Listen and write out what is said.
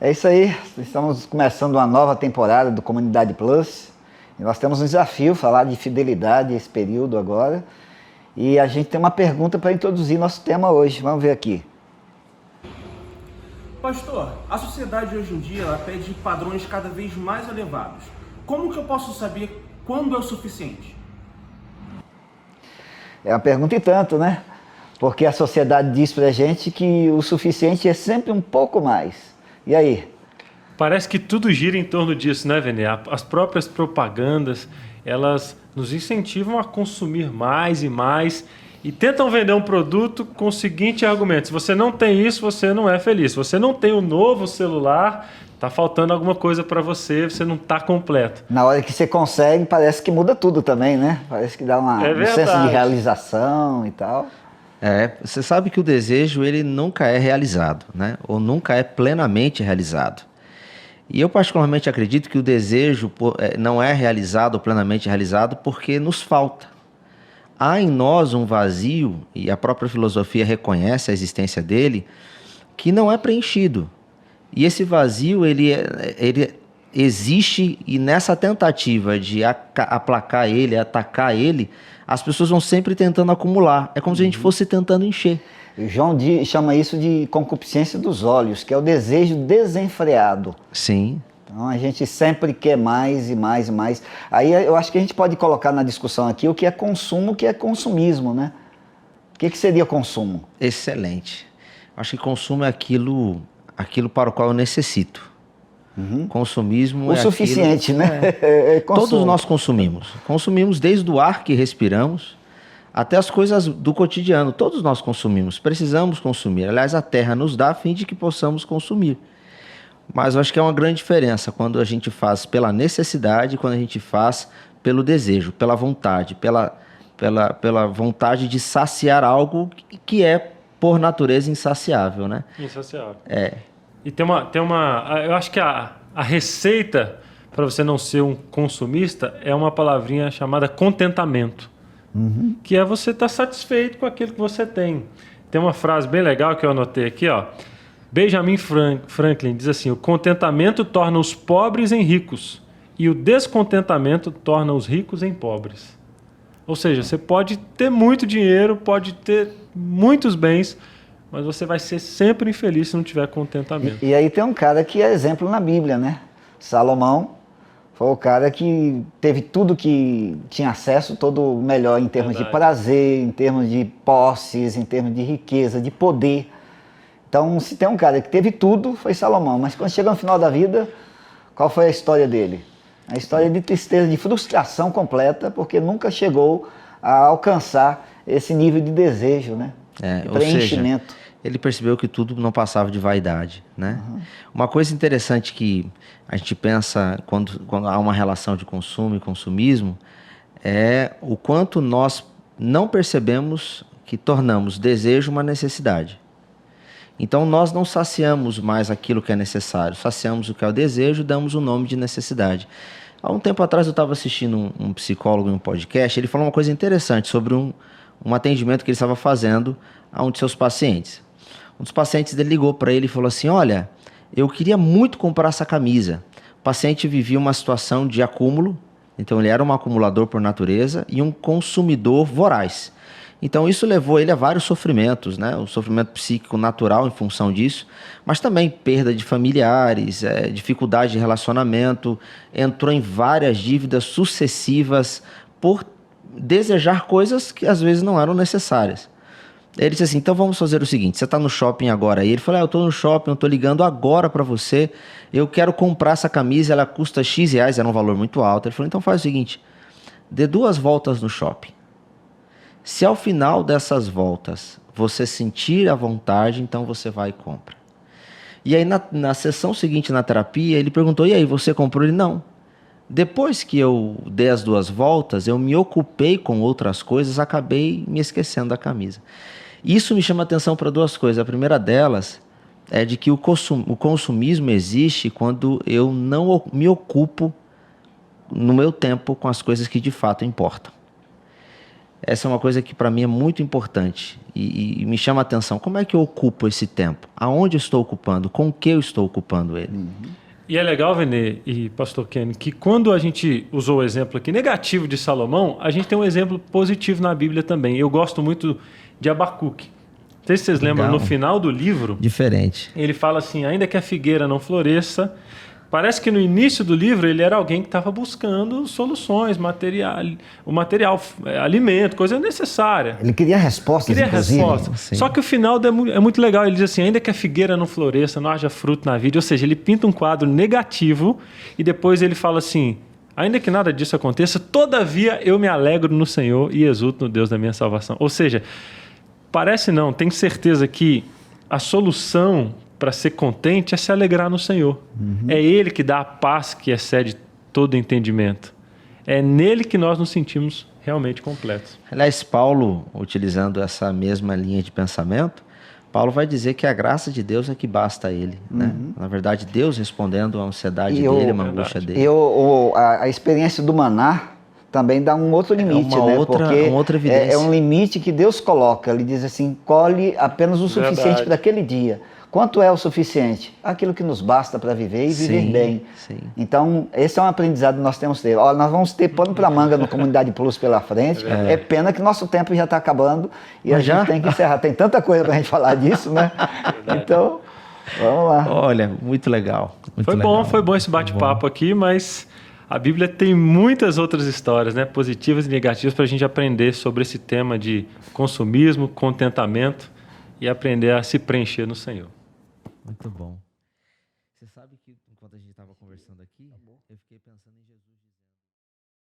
É isso aí, estamos começando uma nova temporada do Comunidade Plus. E nós temos um desafio, falar de fidelidade esse período agora. E a gente tem uma pergunta para introduzir nosso tema hoje. Vamos ver aqui. Pastor, a sociedade hoje em dia ela pede padrões cada vez mais elevados. Como que eu posso saber quando é o suficiente? É uma pergunta e tanto, né? Porque a sociedade diz pra gente que o suficiente é sempre um pouco mais. E aí? Parece que tudo gira em torno disso, né, Vene? As próprias propagandas, elas nos incentivam a consumir mais e mais e tentam vender um produto com o seguinte argumento: se você não tem isso, você não é feliz. Se você não tem o novo celular, tá faltando alguma coisa para você, você não tá completo. Na hora que você consegue, parece que muda tudo também, né? Parece que dá um senso de realização e tal. Você sabe que o desejo ele nunca é realizado, né? Ou nunca é plenamente realizado. E eu particularmente acredito que o desejo não é realizado ou plenamente realizado porque nos falta. Há em nós um vazio, e a própria filosofia reconhece a existência dele, que não é preenchido. E esse vazio, ele existe, e nessa tentativa de aplacar ele, atacar ele, as pessoas vão sempre tentando acumular. É como se a gente fosse tentando encher. João chama isso de concupiscência dos olhos, que é o desejo desenfreado. Sim. Então a gente sempre quer mais e mais e mais. Aí eu acho que a gente pode colocar na discussão aqui o que é consumo, o que é consumismo, né? O que seria consumo? Excelente. Acho que consumo é aquilo para o qual eu necessito. Consumismo o suficiente, né? Todos nós consumimos. Consumimos desde o ar que respiramos até as coisas do cotidiano. Todos nós consumimos. Precisamos consumir. Aliás, a terra nos dá a fim de que possamos consumir. Mas eu acho que é uma grande diferença quando a gente faz pela necessidade e quando a gente faz pelo desejo, pela vontade, pela vontade de saciar algo que é, por natureza, insaciável, né? Insaciável. É. E eu acho que a receita para você não ser um consumista é uma palavrinha chamada contentamento, que é você estar satisfeito com aquilo que você tem. Tem uma frase bem legal que eu anotei aqui, ó. Benjamin Franklin diz assim: o contentamento torna os pobres em ricos e o descontentamento torna os ricos em pobres. Ou seja, você pode ter muito dinheiro, pode ter muitos bens, mas você vai ser sempre infeliz se não tiver contentamento. E aí tem um cara que é exemplo na Bíblia, né? Salomão foi o cara que teve tudo que tinha acesso, todo o melhor em termos de prazer, em termos de posses, em termos de riqueza, de poder. Então, se tem um cara que teve tudo, foi Salomão. Mas quando chega no final da vida, qual foi a história dele? A história de tristeza, de frustração completa, porque nunca chegou a alcançar esse nível de desejo, né? De preenchimento. Ou seja, ele percebeu que tudo não passava de vaidade, né? Uma coisa interessante que a gente pensa quando há uma relação de consumo e consumismo é o quanto nós não percebemos que tornamos desejo uma necessidade. Então nós não saciamos mais aquilo que é necessário, saciamos o que é o desejo, damos o nome de necessidade. Há um tempo atrás eu estava assistindo um psicólogo em um podcast, ele falou uma coisa interessante sobre um atendimento que ele estava fazendo a um de seus pacientes. Um dos pacientes dele ligou para ele e falou assim: olha, eu queria muito comprar essa camisa. O paciente vivia uma situação de acúmulo, então ele era um acumulador por natureza e um consumidor voraz. Então isso levou ele a vários sofrimentos, né? O sofrimento psíquico natural em função disso, mas também perda de familiares, dificuldade de relacionamento, entrou em várias dívidas sucessivas por desejar coisas que às vezes não eram necessárias. Ele disse assim: então vamos fazer o seguinte, você está no shopping agora. E ele falou: eu estou no shopping, eu estou ligando agora para você, eu quero comprar essa camisa, ela custa X reais, era um valor muito alto. Ele falou: então faz o seguinte, dê 2 voltas no shopping. Se ao final dessas voltas você sentir a vontade, então você vai e compra. E aí na sessão seguinte na terapia, ele perguntou: e aí, você comprou? Ele: não. Depois que eu dei as 2 voltas, eu me ocupei com outras coisas, acabei me esquecendo da camisa. Isso me chama atenção para 2 coisas. A primeira delas é de que o consumismo existe quando eu não me ocupo no meu tempo com as coisas que de fato importam. essa é uma coisa que para mim é muito importante e me chama a atenção. Como é que eu ocupo esse tempo? Aonde eu estou ocupando? Com o que eu estou ocupando ele? E é legal, Vene e Pastor Ken, que quando a gente usou o exemplo aqui negativo de Salomão, a gente tem um exemplo positivo na Bíblia também. Eu gosto muito de Abacuque. Não sei se vocês lembram, no final do livro, Diferente. ele fala assim, ainda que a figueira não floresça, parece que no início do livro ele era alguém que estava buscando soluções, alimento, coisa necessária. Ele queria respostas, Queria inclusive. resposta. Sim. Só que o final é muito legal. Ele diz assim, ainda que a figueira não floresça, não haja fruto na vida. Ou seja, ele pinta um quadro negativo e depois ele fala assim, ainda que nada disso aconteça, todavia eu me alegro no Senhor e exulto no Deus da minha salvação. Ou seja, parece não, tenho certeza que a solução para ser contente é se alegrar no Senhor. É Ele que dá a paz que excede todo entendimento. É nele que nós nos sentimos realmente completos. Aliás, Paulo, utilizando essa mesma linha de pensamento, Paulo vai dizer que a graça de Deus é que basta a ele. Né? Na verdade, Deus respondendo à ansiedade dele, à angústia dele. E a experiência do maná também dá um outro limite, né? Porque uma outra evidência. é um limite que Deus coloca. Ele diz assim, colhe apenas o suficiente para aquele dia. Quanto é o suficiente? Aquilo que nos basta para viver e viver bem. Sim. Então, esse é um aprendizado que nós temos que ter. Ó, nós vamos ter pano para manga no Comunidade Plus pela frente. É pena que nosso tempo já está acabando e a gente tem que encerrar. Tem tanta coisa para a gente falar disso, né? Então, vamos lá. Olha, muito legal. Foi bom esse bate-papo aqui, mas a Bíblia tem muitas outras histórias, né? Positivas e negativas, para a gente aprender sobre esse tema de consumismo, contentamento e aprender a se preencher no Senhor. Muito bom. Você sabe que enquanto a gente estava conversando aqui, eu fiquei pensando